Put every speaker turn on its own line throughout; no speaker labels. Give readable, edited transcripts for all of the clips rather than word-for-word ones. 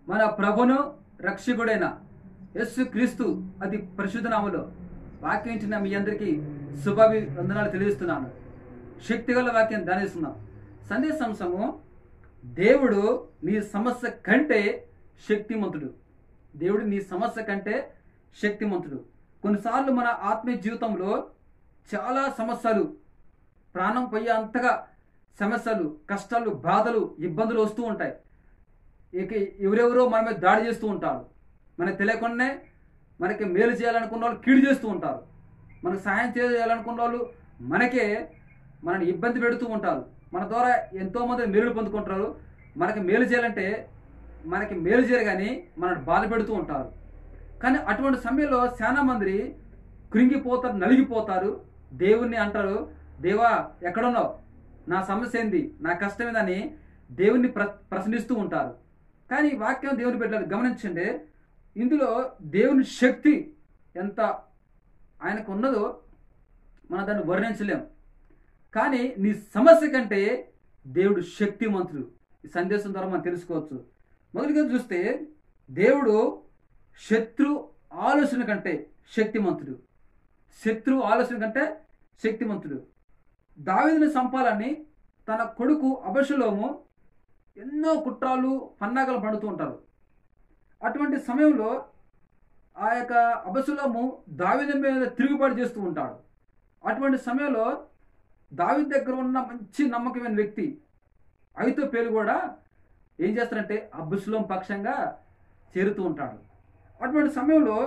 మన ప్రభును రక్షకుడైన యేసు క్రీస్తు అతి పరిశుద్ధ నామములో వాక్యించిన మీ అందరికీ శుభాభివందనాలు తెలియజేస్తున్నాను. శక్తిగల వాక్యం ధ్యానిస్తున్నాం. సందేశాంశము, దేవుడు నీ సమస్య కంటే శక్తిమంతుడు. దేవుడు నీ సమస్య కంటే శక్తిమంతుడు. కొన్నిసార్లు మన ఆత్మీయ జీవితంలో చాలా సమస్యలు, ప్రాణం పోయే అంతగా సమస్యలు, కష్టాలు, బాధలు, ఇబ్బందులు వస్తూ ఉంటాయి. ఇక ఎవరెవరో మన మీద దాడి చేస్తూ ఉంటారు. మనకు తెలియకుండానే మనకి మేలు చేయాలనుకున్న వాళ్ళు కీడు చేస్తూ ఉంటారు. మనకు సహాయం చేయాలనుకున్న వాళ్ళు మనని ఇబ్బంది పెడుతూ ఉంటారు. మన ద్వారా ఎంతోమంది మేలు పొందుకుంటారు. మనకి మేలు చేయాలంటే మనకి మేలు చేయరు కానీ మనల్ని బాధ పెడుతూ ఉంటారు. కానీ అటువంటి సమయంలో చాలా మంది కృంగిపోతారు, నలిగిపోతారు. దేవుణ్ణి అంటారు, దేవా ఎక్కడున్నావు, నా సమస్య ఏంది, నా కష్టం ఏందని దేవుణ్ణి ప్రశ్నిస్తూ ఉంటారు. కానీ వాక్యం దేవుని బిడ్డలు గమనించండి, ఇందులో దేవుని శక్తి ఎంత ఆయనకు ఉన్నదో మనం దాన్ని వర్ణించలేం. కానీ నీ సమస్య కంటే దేవుడు శక్తిమంతుడు. ఈ సందేశం ద్వారా మనం తెలుసుకోవచ్చు. మొదటిగా చూస్తే దేవుడు శత్రు ఆలోచన కంటే శక్తిమంతుడు. శత్రు ఆలోచన కంటే శక్తిమంతుడు. దావీదుని చంపాలని తన కొడుకు అబషలోము ఎన్నో కుట్రాలు, పన్నాగాలు పడుతూ ఉంటారు. అటువంటి సమయంలో ఆ యొక్క అబషలోము దావీదు మీద తిరుగుబాటు చేస్తూ ఉంటాడు. అటువంటి సమయంలో దావీదు దగ్గర ఉన్న మంచి నమ్మకమైన వ్యక్తి అహీతోపెలు కూడా ఏం చేస్తారంటే అబషలోము పక్షంగా చేరుతూ ఉంటాడు. అటువంటి సమయంలో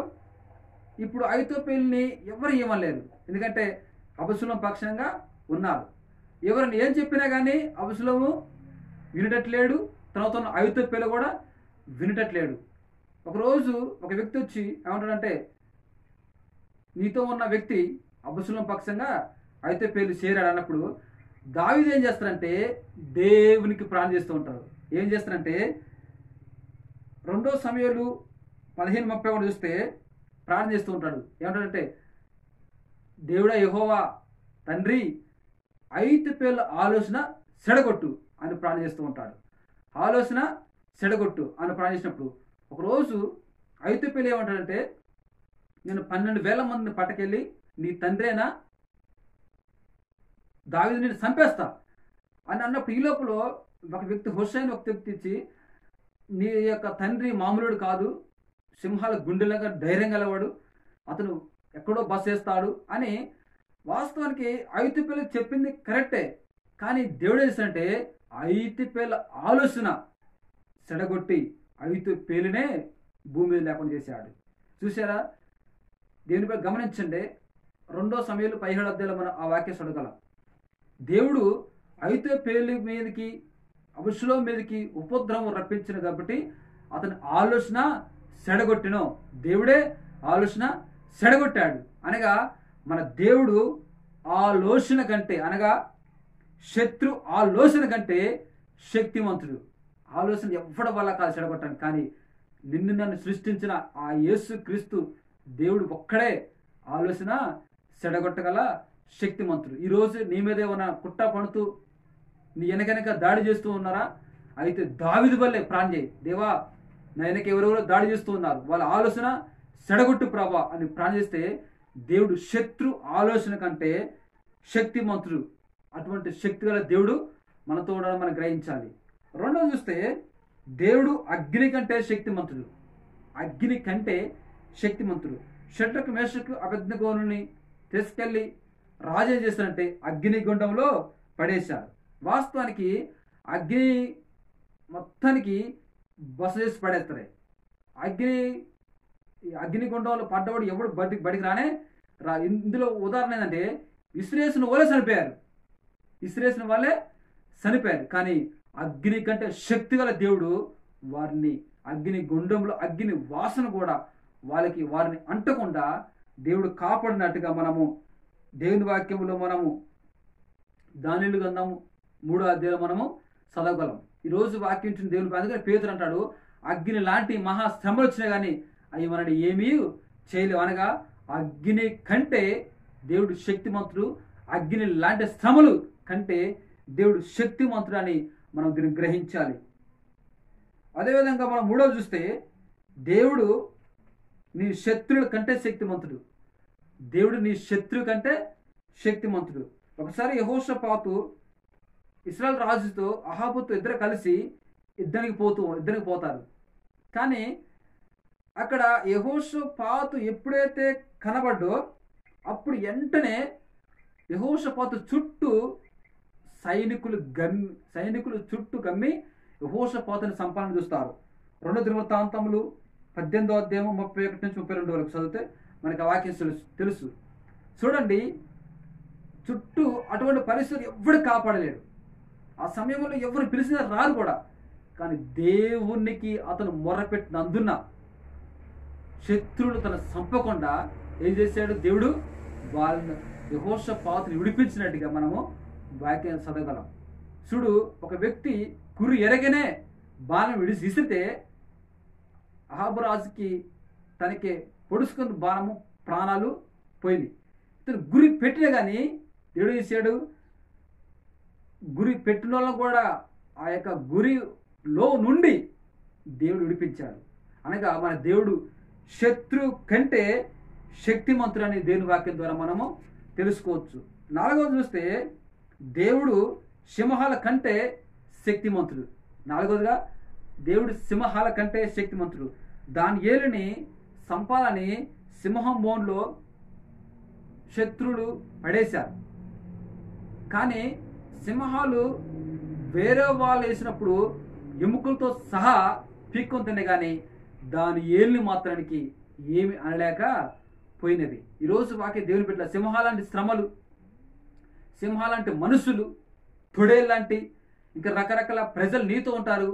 ఇప్పుడు అహీతోపెలుని ఎవరు ఏమనలేరు, ఎందుకంటే అబషలోము పక్షంగా ఉన్నారు. ఎవరిని ఏం చెప్పినా కానీ అబషలోము వినటట్లేడు, తర్వాత అహీతోపెలు కూడా వినటట్లేడు. ఒకరోజు ఒక వ్యక్తి వచ్చి ఏమంటాడంటే, నీతో ఉన్న వ్యక్తి అబషలోము పక్షంగా అహీతోపెలు చేరాడు అన్నప్పుడు దావీదు ఏం చేస్తారంటే దేవునికి ప్రార్థన చేస్తూ ఉంటారు. ఏం చేస్తారంటే 2 సమూయేలు 15:31 చూస్తే ప్రార్థన చేస్తూ ఉంటాడు. ఏమంటాడంటే, దేవుడా యెహోవా తండ్రి, అహీతోపెలు ఆలోచన చెడగొట్టు అని ప్రార్థన చేస్తూ ఉంటాడు. ఆలోచన చెడగొట్టు అని ప్రార్థన చేసినప్పుడు ఒకరోజు అహీతోపెలు ఏమంటాడంటే, నేను 12,000 మందిని పట్టుకెళ్ళి నీ తండ్రేనా దావీదు నేను చంపేస్తా అని అన్నప్పుడు ఈ లోపల ఒక వ్యక్తి హుషైన్ ఒక వ్యక్తి ఇచ్చి, నీ యొక్క తండ్రి మామూలుడు కాదు, సింహాల గుండెలాగా ధైర్యం గలవాడు, అతను ఎక్కడో బస్ వేస్తాడు అని. వాస్తవానికి అహీతోపెలు చెప్పింది కరెక్టే, కానీ దేవుడు ఏం చేస్తాడంటే అహీతోపెలు ఆలోచన చెడగొట్టి అహీతోపెలునే భూమి మీద లేకుండా చేశాడు. చూసారా? దేవునిపై గమనించండి. 2 సమూయేలు 17 మనం ఆ వాక్యం చదవగలం. దేవుడు అహీతోపెలు మీదకి, అబషలోము మీదకి ఉపద్రవం రప్పించిన కాబట్టి అతని ఆలోచన చెడగొట్టినో, దేవుడే ఆలోచన చెడగొట్టాడు. అనగా మన దేవుడు ఆలోచన కంటే, అనగా శత్రు ఆలోచన కంటే శక్తివంతుడు. ఆలోచన ఎవ్వడి వల్ల కాదు చెడగొట్టడానికి, కానీ నిన్ను నన్ను సృష్టించిన ఆ యేసు క్రీస్తు దేవుడు ఒక్కడే ఆలోచన చెడగొట్టగల శక్తిమంతుడు. ఈరోజు నీ మీద ఏమైనా కుట్ర పడుతూ నీ వెనక దాడి చేస్తూ ఉన్నారా? అయితే దావీదు వల్లే ప్రార్థన చేయి, దేవా నా వెనక ఎవరెవరో దాడి చేస్తూ ఉన్నారు, వాళ్ళ ఆలోచన చెడగొట్టు ప్రభా అని ప్రార్థన చేస్తే దేవుడు శత్రు ఆలోచన కంటే శక్తిమంతుడు. అటువంటి శక్తి గల దేవుడు మనతో ఉండడం మనం గ్రహించాలి. రెండోది చూస్తే దేవుడు అగ్ని కంటే శక్తిమంతుడు. అగ్ని కంటే శక్తిమంతుడు. షడ్రకు మేషకు అబేద్నెగోనుని తీసుకెళ్ళి రాజు ఏం చేస్తారంటే అగ్ని గుండంలో పడేశారు. వాస్తవానికి అగ్ని మొత్తానికి బస చేసి పడేస్తారు. అగ్నిగుండంలో పడ్డవాడు ఎవడు బడికి ఇందులో ఉదాహరణ ఏంటంటే ఇస్రాయేలు వాళ్ళే చనిపోయారు. ఇస్రాయేలు వాళ్ళే చనిపోయారు. కానీ అగ్ని కంటే శక్తి గల దేవుడు వారిని అగ్ని గుండంలో అగ్ని వాసన కూడా వారిని అంటకుండా దేవుడు కాపాడినట్టుగా మనము దేవుని వాక్యంలో మనము దానియేలు గ్రంథము 3వ అధ్యాయంలో మనము చదవగలం. ఈరోజు వాక్యం దేవుని అందుకని పేతురు అంటాడు, అగ్ని లాంటి మహా శ్రమలు వచ్చినా కానీ అవి మనని ఏమీ చేయలేవు. అనగా అగ్ని కంటే దేవుడు శక్తిమంతుడు. అగ్ని లాంటి శ్రమలు కంటే దేవుడు శక్తిమంతుడు అని మనం దీన్ని గ్రహించాలి. అదేవిధంగా మనం మూడోది చూస్తే దేవుడు నీ శత్రువుల కంటే శక్తిమంతుడు. దేవుడు నీ శత్రువు కంటే శక్తిమంతుడు. ఒకసారి యెహోషాపాతు ఇశ్రాయేల్ రాజుతో అహాబుతో ఇద్దరు కలిసి యుద్ధానికి పోతారు. కానీ అక్కడ యెహోషాపాతు ఎప్పుడైతే కనబడ్డో అప్పుడు వెంటనే యెహోషాపాతు చుట్టూ సైనికులు చుట్టూ గమ్మి యెహోషాపాతుని సంపాదన చూస్తారు. 2 దినవృత్తాంతములు 18వ అధ్యాయం 31 నుంచి 32 వరకు చదివితే మనకి ఆ వాక్యం తెలుసు. చూడండి, చుట్టూ అటువంటి పరిస్థితి ఎవడు కాపాడలేడు. ఆ సమయంలో ఎవరు పిలిచినా రారు కూడా. కానీ దేవునికి అతను మొరపెట్టినందున శత్రువులు తన చంపకుండా ఏం చేశాడు? దేవుడు వాళ్ళని యెహోషాపాతుని విడిపించినట్టుగా మనము వాక్యాన్ని చదవగలం. చూడు, ఒక వ్యక్తి గురి ఎరగనే బాణం విసిరితే అహాబు రాజుకి తనకి పొడుచుకున్న బాణము ప్రాణాలు పోయింది. ఇతను గురి పెట్టినా కానీ దేవుడు చేశాడు, గురి పెట్టిన వాళ్ళని కూడా ఆ యొక్క గురిలో నుండి దేవుడు విడిపించాడు. అనగా మన దేవుడు శత్రు కంటే శక్తిమంతుడు అని దేవుని వాక్యం ద్వారా మనము తెలుసుకోవచ్చు. 4వది చూస్తే దేవుడు సింహాల కంటే శక్తిమంతుడు. 4వదిగా దేవుడు సింహాల కంటే శక్తిమంతుడు. దానియేలుని సంపాలని సింహం బోన్లో శత్రువులు పడేశారు. కానీ సింహాలు వేరే వాళ్ళు వేసినప్పుడు ఎముకలతో సహా పీక్కొని తినే కానీ దానియేలుని మాత్రానికి ఏమి అనలేక పోయినది. ఈరోజు వాక్య దేవుని బిడ్డల సింహాలాంటి శ్రమలు, సింహాలాంటి మనుషులు, తొడేళ్ళంటి ఇంకా రకరకాల ప్రజలు నీతో ఉంటారు.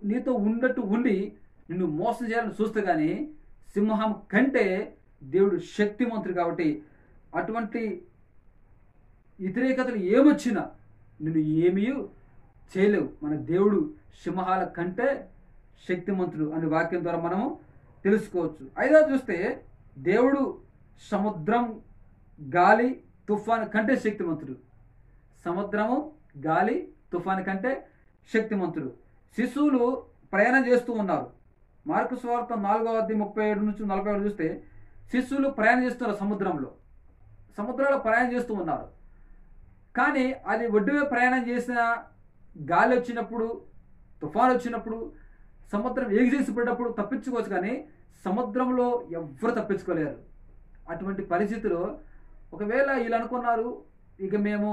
నీతో ఉన్నట్టు ఉండి నిన్ను మోసం చేయాలని చూస్తే కానీ సింహం కంటే దేవుడు శక్తిమంతుడు. కాబట్టి అటువంటి వ్యతిరేకతలు ఏమొచ్చినా నిన్ను ఏమీ చేయలేవు. మన దేవుడు సింహాల కంటే శక్తిమంతుడు అనే వాక్యం ద్వారా మనము తెలుసుకోవచ్చు. 5వది చూస్తే దేవుడు సముద్రం, గాలి, తుఫాను కంటే శక్తిమంతుడు. సముద్రము, గాలి, తుఫాను కంటే శక్తిమంతుడు. శిశువులు ప్రయాణం చేస్తూ ఉన్నారు. మార్కు సువార్త 4వ అధ్యాయం 37 నుంచి 47 చూస్తే శిశువులు ప్రయాణం చేస్తున్నారు. సముద్రంలో ప్రయాణం చేస్తూ ఉన్నారు. కానీ అది ఒడ్డువే ప్రయాణం చేసిన గాలి వచ్చినప్పుడు, తుఫాను వచ్చినప్పుడు, సముద్రం ఎగిసేసిపోయేటప్పుడు తప్పించుకోవచ్చు. కానీ సముద్రంలో ఎవ్వరు తప్పించుకోలేరు. అటువంటి పరిస్థితిలో ఒకవేళ వీళ్ళు అనుకున్నారు, ఇక మేము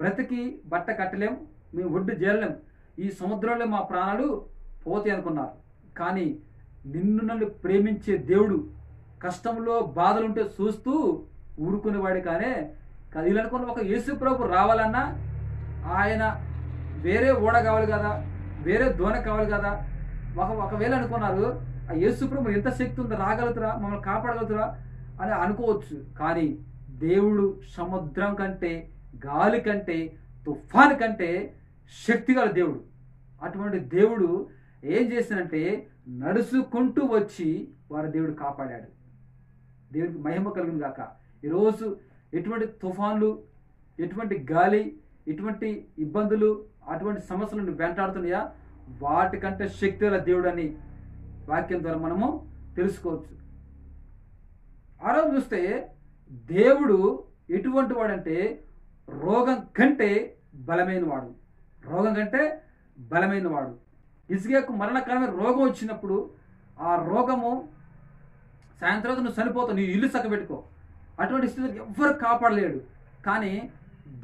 బ్రతికి బట్ట కట్టలేం, మేము ఒడ్డు చేరలేం, ఈ సముద్రంలో మా ప్రాణాలు పోతాయి అనుకున్నారు. కానీ నన్ను ప్రేమించే దేవుడు కష్టంలో బాధలుంటే చూస్తూ ఊరుకునేవాడే. కానీ వీళ్ళు అనుకున్న ఒక యేసు ప్రభు రావాలన్నా ఆయన వేరే ఓడ కావాలి కదా, వేరే దోణ కావాలి కదా. ఒకవేళ అనుకున్నారు, ఆ యేసు ప్రభు ఎంత శక్తి ఉందో, రాగలుగుతారా, మమ్మల్ని కాపాడగలుగుతారా అని అనుకోవచ్చు. కానీ దేవుడు సముద్రం కంటే, గాలి కంటే, తుఫాను కంటే శక్తిగల దేవుడు. అటువంటి దేవుడు ఏం చేసినంటే నడుచుకుంటూ వచ్చి వారి దేవుడు కాపాడాడు. దేవుడికి మహిమ కలుగును గాక. ఈరోజు ఎటువంటి తుఫాన్లు, ఎటువంటి గాలి, ఎటువంటి ఇబ్బందులు, అటువంటి సమస్యలను వెంటాడుతున్నాయా, వాటికంటే శక్తి గల దేవుడు అని వాక్యం ద్వారా మనము తెలుసుకోవచ్చు. 6వది చూస్తే దేవుడు ఎటువంటి వాడంటే రోగం కంటే బలమైన వాడు. రోగం కంటే బలమైన వాడు. హిజ్కియాకు మరణకరమైన రోగం వచ్చినప్పుడు ఆ రోగము సాయంత్రం నువ్వు చనిపోతావు, నీ ఇల్లు చక్కబెట్టుకో, అటువంటి స్థితిని ఎవ్వరు కాపాడలేడు. కానీ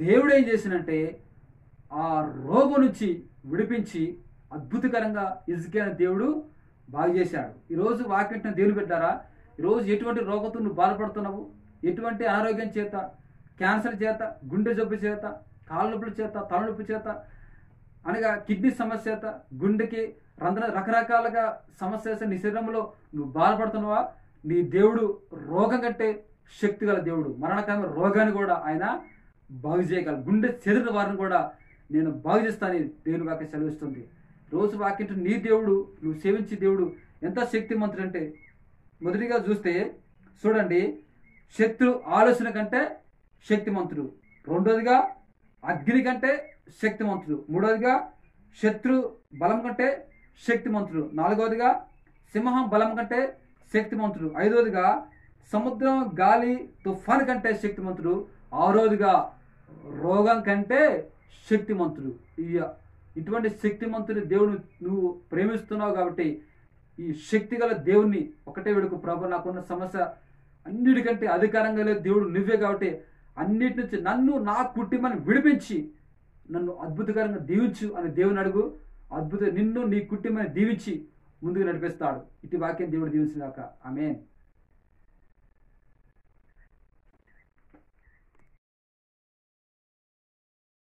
దేవుడు ఏం చేసినంటే ఆ రోగం నుంచి విడిపించి అద్భుతకరంగా హిజ్కియా దేవుడు బాగు చేశాడు. ఈరోజు వాక్యం దేవుని పెట్టారా, ఈరోజు ఎటువంటి రోగంతో నువ్వు బాధపడుతున్నావు, ఎటువంటి అనారోగ్యం చేత, క్యాన్సర్ చేత, గుండె జబ్బు చేత, కాళ్ళ నొప్పుల చేత, తలనొప్పి చేత, అనగా కిడ్నీ సమస్య చేత, గుండెకి రకరకాలుగా సమస్య నీ శరీరంలో నువ్వు బాధపడుతున్నావా, నీ దేవుడు రోగం కంటే శక్తి గల దేవుడు. మరణకరమైన రోగాన్ని కూడా ఆయన బాగు చేయగలరు. గుండె చెదిరిన వారిని కూడా నేను బాగు చేస్తానని దేవుని వాక్యం సెలవిస్తుంది. రోజు వాక్యం నీ దేవుడు, నువ్వు సేవించే దేవుడు ఎంత శక్తిమంతుడు అంటే, మొదటిగా చూస్తే చూడండి, శత్రు ఆలోచన కంటే శక్తిమంతుడు. 2వదిగా అగ్ని కంటే శక్తిమంతుడు. 3వదిగా శత్రు బలం కంటే శక్తిమంతుడు. 4వదిగా సింహం బలం కంటే శక్తిమంతుడు. 5వదిగా సముద్రం గాలి తుఫాను కంటే శక్తిమంతుడు. 6వదిగా రోగం కంటే శక్తిమంతుడు. ఇటువంటి శక్తిమంతుని దేవుడు నువ్వు ప్రేమిస్తున్నావు కాబట్టి ఈ శక్తి గల దేవుణ్ణి ఒకటే వేడుకు, ప్రభు నాకున్న సమస్య అన్నిటికంటే అధికారంగా లేదు దేవుడు నువ్వే కాబట్టి అన్నిటి నుంచి నన్ను నా కుటుంబాన్ని విడిపించి నన్ను అద్భుతకరంగా దీవించు అని దేవుని అడుగు. నిన్ను నీ కుటుంబాన్ని దీవించి ముందుకు నడిపిస్తాడు. ఇటు వాక్యం దేవుడు దీవించినాక ఆమేన్.